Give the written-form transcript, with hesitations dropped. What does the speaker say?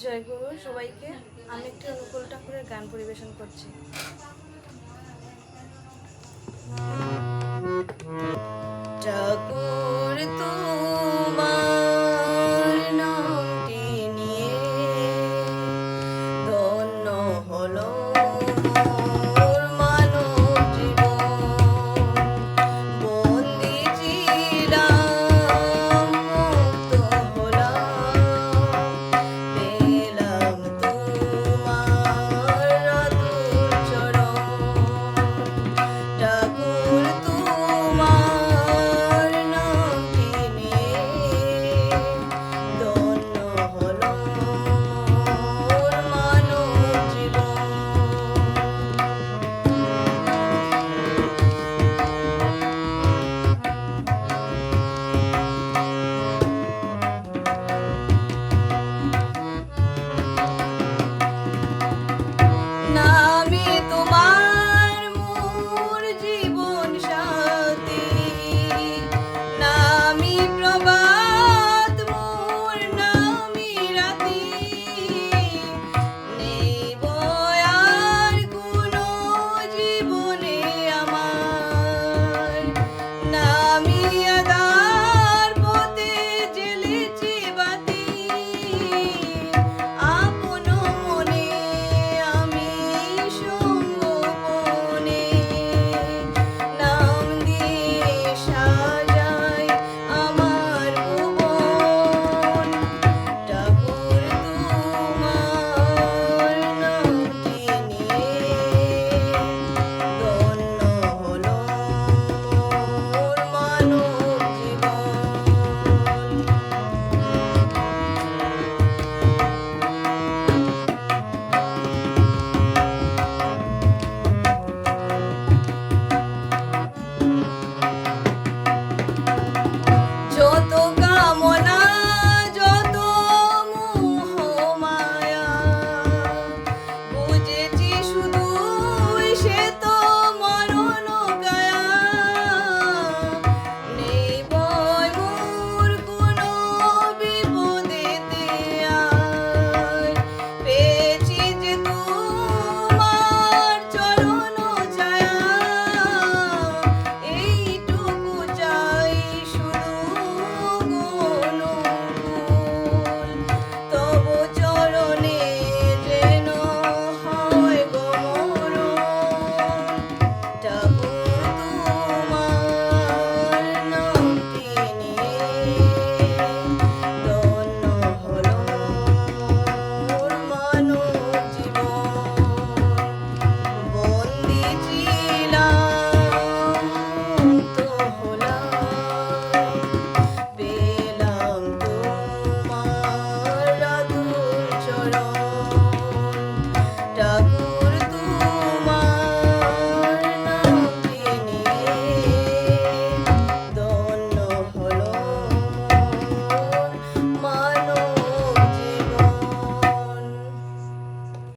জয় গুরু সবাইকে। আমি একটি অনুকূল ঠাকুরের গান পরিবেশন করছি। ঠাকুর তোমার নামটি নিয়ে ধন্য হলো মোর মানব জীবন। বন্দি ছিলাম, মুক্ত হলাম, পেলাম তোমার অতুল চরণ। ঠাকুর তোমার নামটি নিয়ে ধন্য হলো মোর মানব জীবন। নামি তোমার মোর জীবন সাথী, নামি প্রভাত মোর নামি রাতি। নেব আর কোনো জীবনে আমার, নামি আধার পথে জ্বেলেছি বাতি। আপন মনে আমি সঙ্গোপনে নাম দিয়ে সাজাই আমার ভুবন। ঠাকুর তোমার নামটি নিয়ে ধন্য হলো মোর মানব জীবন। যত কামনা যত মোহ মায়া, বুঝেছি শুধুই সে তো মরণ গায়া। নেই ভয় মোর কোনো বিপদেতে আর, পেয়েছি যে তোমার চরণ ছায়া। এইটুকু চাই শুধু অনুকূল, তব চরণে যেন হয় গো মরণ। ঠাকুর তোমার নামটি নিয়ে ধন্য হলো মোর মানব জীবন। বন্দি ছিলাম, মুক্ত হলাম, পেলাম তোমার অতুল চরণ।